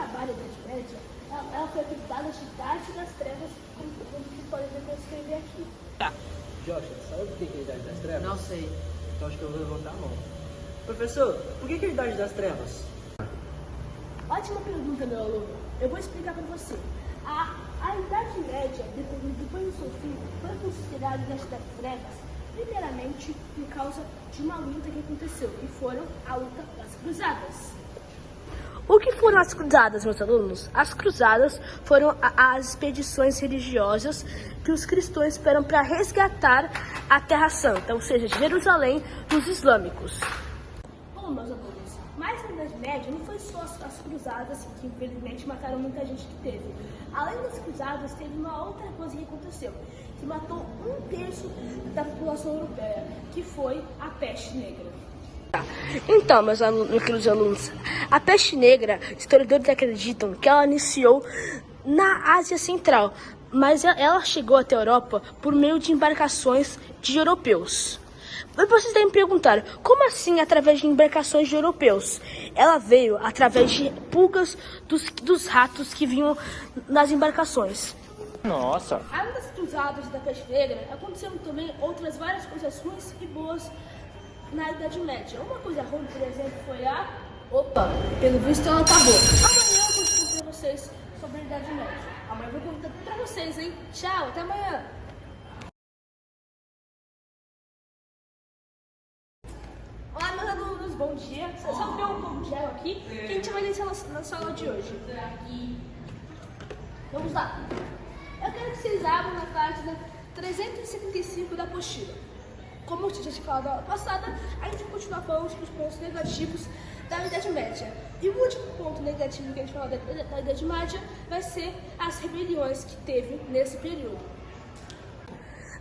acabar a Idade Média, ela foi apelidada de Idade das Trevas, como que pode escrever aqui. Tá. Josh, sabe o que é a Idade das Trevas? Não sei. Então acho que eu vou levantar a mão. Professor, por que é a Idade das Trevas? Ótima pergunta, meu aluno. Eu vou explicar para você. A Idade Média, depois do seu fim, foi considerada a Idade das Trevas, primeiramente por causa de uma luta que aconteceu, que foram a luta das Cruzadas. O que foram as cruzadas, meus alunos? As cruzadas foram as expedições religiosas que os cristãos esperam para resgatar a Terra Santa, ou seja, Jerusalém, dos islâmicos. Bom, meus alunos, mas na Idade Média não foi só as cruzadas que infelizmente mataram muita gente que teve. Além das cruzadas, teve uma outra coisa que aconteceu, que matou 1/3 da população europeia, que foi a peste negra. Então, meus queridos alunos, a peste negra, historiadores acreditam que ela iniciou na Ásia Central, mas ela chegou até a Europa por meio de embarcações de europeus. Mas vocês devem perguntar, como assim através de embarcações de europeus? Ela veio através de pulgas dos ratos que vinham nas embarcações. Nossa! Além das cruzadas da peste negra, aconteceram também outras várias coisas ruins e boas na Idade Média. Uma coisa ruim, por exemplo, foi Opa, pelo visto ela acabou. Amanhã eu vou contar pra vocês sobre a Idade Média. Amanhã eu vou contar pra vocês, hein? Tchau, até amanhã. Olá, meus alunos, bom dia. Vocês vão ver um pouco de gel aqui que a gente vai iniciar na sala de hoje. Vamos lá. Eu quero que vocês abram na página 375 da apostila. Como eu já tinha falado na aula passada, a gente vai continuar falando sobre os pontos negativos da Idade Média. E o último ponto negativo que a gente fala da Idade Média vai ser as rebeliões que teve nesse período.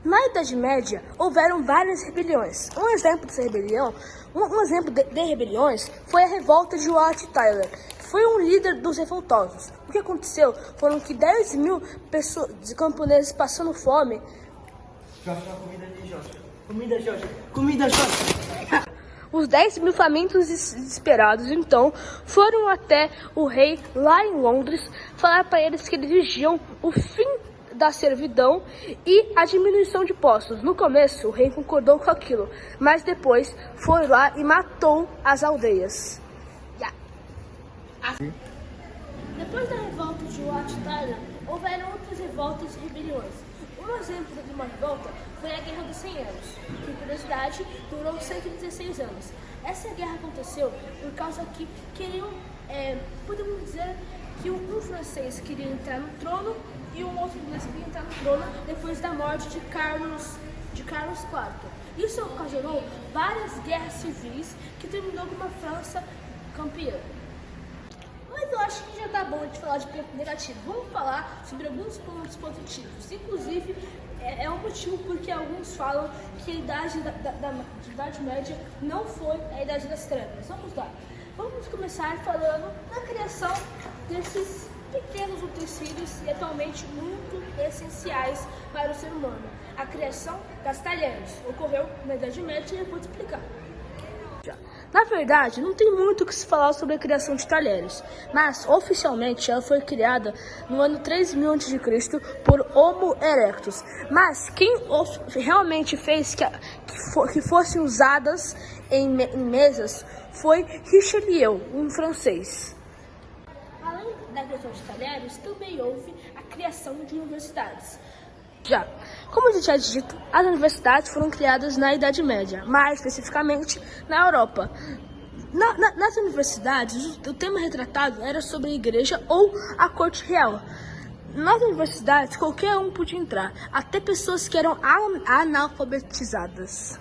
Na Idade Média, houveram várias rebeliões. Um exemplo dessa rebelião, um exemplo de rebeliões foi a revolta de Wat Tyler. Foi um líder dos revoltosos. O que aconteceu foram que 10.000 pessoas, camponeses passando fome. Jorge, comida ali, Jorge. Comida, Jorge. Comida, Jorge. Os 10.000 famintos desesperados, então, foram até o rei lá em Londres falar para eles que eles exigiam o fim da servidão e a diminuição de impostos. No começo, o rei concordou com aquilo, mas depois foi lá e matou as aldeias. Depois da revolta de Wat Tyler, houveram outras revoltas e rebeliões. Um exemplo de uma revolta foi a Guerra dos 100 Anos, que, por curiosidade, durou 116 anos. Essa guerra aconteceu por causa que queriam, podemos dizer, que um francês queria entrar no trono e um outro inglês queria entrar no trono depois da morte de Carlos IV. Isso ocasionou várias guerras civis que terminou com uma França campeã. Mas eu acho que já tá bom de falar de ponto negativo. Vamos falar sobre alguns pontos positivos. Inclusive, é um motivo porque alguns falam que a idade da Idade Média não foi a Idade das Trevas. Vamos lá. Vamos começar falando da criação desses pequenos utensílios e atualmente muito essenciais para o ser humano. A criação das talheres ocorreu na Idade Média e eu vou te explicar. Na verdade, não tem muito o que se falar sobre a criação de talheres, mas oficialmente ela foi criada no ano 3000 a.C. por Homo erectus. Mas quem realmente fez que fossem usadas em mesas foi Richelieu, um francês. Além da criação de talheres, também houve a criação de universidades. Como eu já tinha dito, as universidades foram criadas na Idade Média, mais especificamente na Europa. Nas universidades, o tema retratado era sobre a igreja ou a corte real. Nas universidades, qualquer um podia entrar, até pessoas que eram analfabetizadas.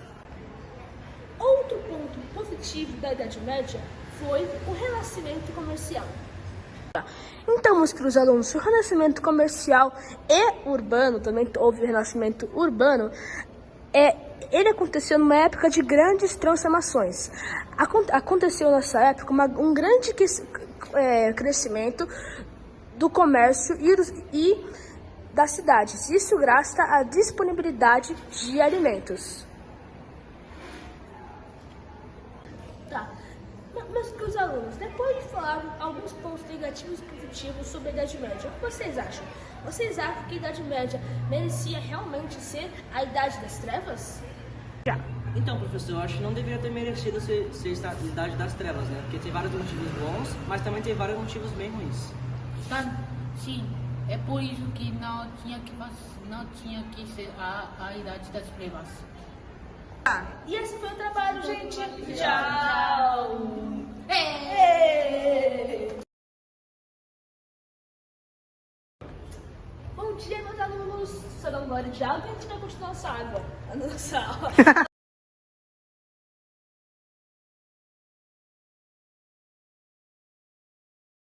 Outro ponto positivo da Idade Média foi o renascimento comercial. Então, meus queridos alunos, o renascimento comercial e urbano, também houve o renascimento urbano, ele aconteceu numa época de grandes transformações. Aconteceu nessa época um grande crescimento do comércio e das cidades. Isso graças à disponibilidade de alimentos. Meus queridos alunos, depois de falar alguns pontos negativos e positivos sobre a Idade Média, o que vocês acham? Vocês acham que a Idade Média merecia realmente ser a Idade das Trevas? Então, professor, eu acho que não deveria ter merecido ser a Idade das Trevas, né? Porque tem vários motivos bons, mas também tem vários motivos bem ruins. Sim, é por isso que não tinha que ser a Idade das Trevas. E esse foi o trabalho, gente. Tchau! Bom dia, meus alunos. Sou da Glória de Alba e a gente vai continuar nossa aula. A nossa aula.